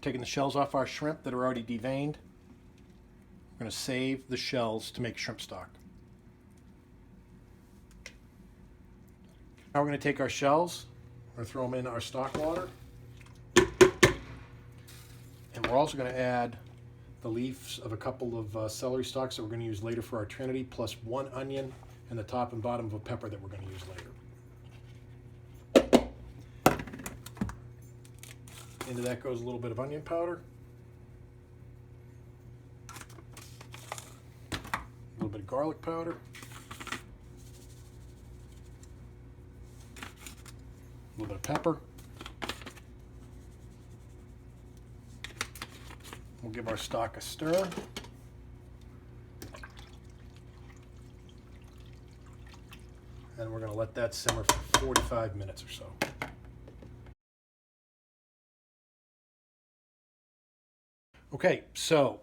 taking the shells off our shrimp that are already deveined. We're going to save the shells to make shrimp stock. Now we're going to take our shells, we're going to throw them in our stock water, and we're also going to add the leaves of a couple of celery stalks that we're going to use later for our trinity, plus 1 onion and the top and bottom of a pepper that we're going to use later. Into that goes a little bit of onion powder, a little bit of garlic powder, a little bit of pepper. We'll give our stock a stir. And we're going to let that simmer for 45 minutes or so. Okay, so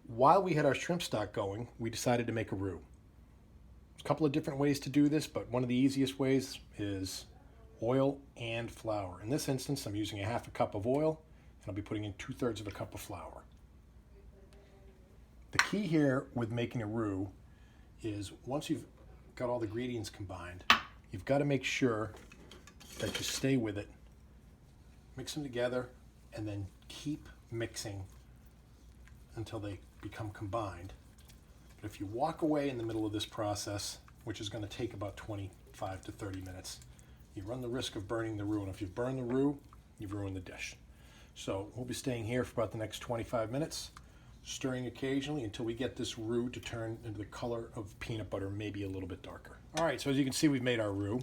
while we had our shrimp stock going, we decided to make a roux. There's a couple of different ways to do this, but one of the easiest ways is oil and flour. In this instance, I'm using a half a cup of oil, and I'll be putting in 2/3 of a cup of flour. The key here with making a roux is once you've got all the ingredients combined, you've got to make sure that you stay with it, mix them together, and then keep mixing until they become combined. But if you walk away in the middle of this process, which is going to take about 25 to 30 minutes, you run the risk of burning the roux. And if you burn the roux, you've ruined the dish. So we'll be staying here for about the next 25 minutes, stirring occasionally until we get this roux to turn into the color of peanut butter, maybe a little bit darker. All right, so as you can see, we've made our roux.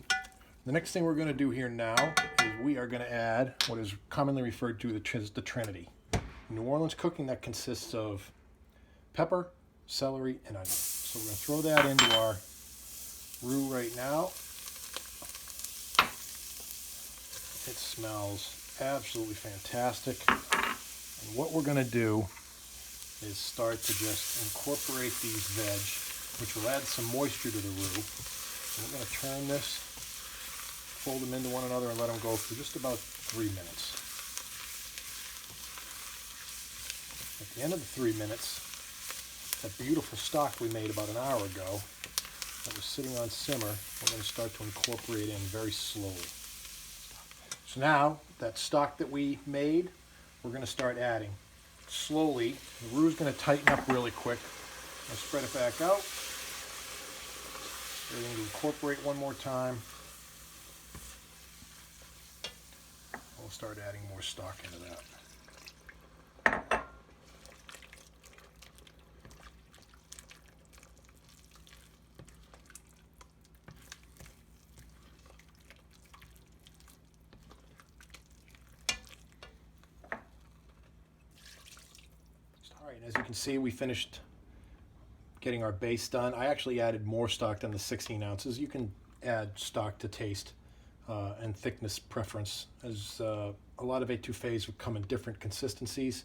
The next thing we're going to do here now is we are going to add what is commonly referred to as the Trinity. In New Orleans cooking, that consists of pepper, celery, and onion. So we're going to throw that into our roux right now. It smells absolutely fantastic. And what we're going to do is start to just incorporate these veg, which will add some moisture to the roux. And we're going to turn this, fold them into one another, and let them go for just about 3 minutes. At the end of the 3 minutes, that beautiful stock we made about an hour ago that was sitting on simmer, we're going to start to incorporate in very slowly. So now, that stock that we made, we're going to start adding. Slowly, the roux is going to tighten up really quick. I'll spread it back out. We're going to incorporate one more time. We'll start adding more stock into that. All right, as you can see, we finished getting our base done. I actually added more stock than the 16 ounces. You can add stock to taste and thickness preference, as a lot of etouffees would come in different consistencies.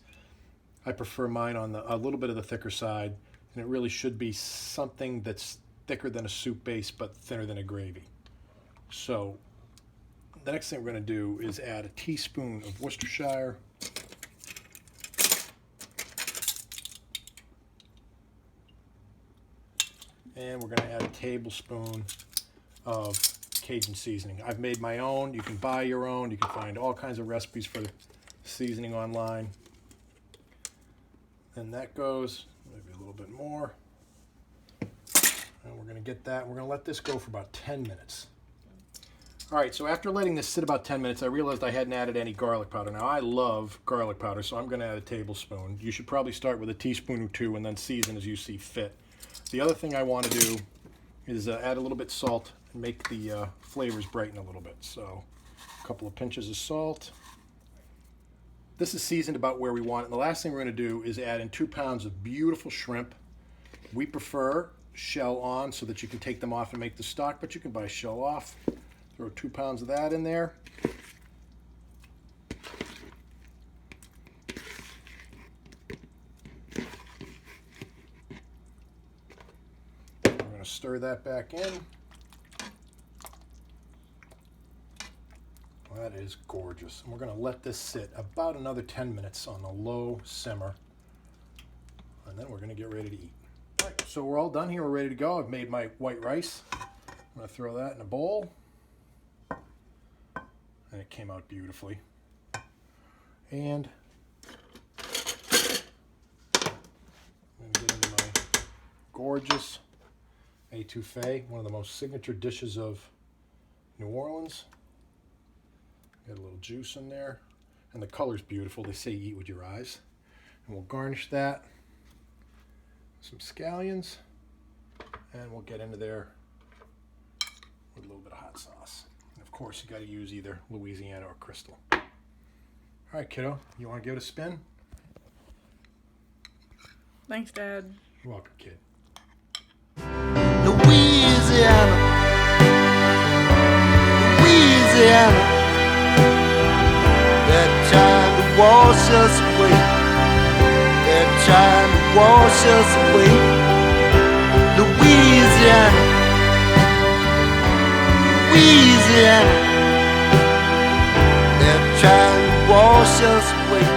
I prefer mine on a little bit of the thicker side, and it really should be something that's thicker than a soup base but thinner than a gravy. So the next thing we're going to do is add a teaspoon of Worcestershire, and we're going to add a tablespoon of Cajun seasoning. I've made my own. You can buy your own. You can find all kinds of recipes for the seasoning online. And that goes, maybe a little bit more. And we're going to get that. We're going to let this go for about 10 minutes. All right, so after letting this sit about 10 minutes, I realized I hadn't added any garlic powder. Now, I love garlic powder, so I'm going to add a tablespoon. You should probably start with a teaspoon or two and then season as you see fit. The other thing I want to do is add a little bit of salt and make the flavors brighten a little bit. So a couple of pinches of salt. This is seasoned about where we want it. And the last thing we're going to do is add in 2 pounds of beautiful shrimp. We prefer shell on so that you can take them off and make the stock, but you can buy shell off. Throw 2 pounds of that in there. Stir that back in. That is gorgeous. And we're going to let this sit about another 10 minutes on a low simmer. And then we're going to get ready to eat. All right, so we're all done here. We're ready to go. I've made my white rice. I'm going to throw that in a bowl. And it came out beautifully. And I'm going to get into my gorgeous etouffee, one of the most signature dishes of New Orleans. Got a little juice in there. And the color's beautiful. They say eat with your eyes. And we'll garnish that with some scallions. And we'll get into there with a little bit of hot sauce. And of course, you got to use either Louisiana or Crystal. All right, kiddo, you want to give it a spin? Thanks, Dad. You're welcome, kid. Louisiana, Louisiana, they're trying to wash us away. They're trying to wash us away. Louisiana, Louisiana, they're trying to wash us away.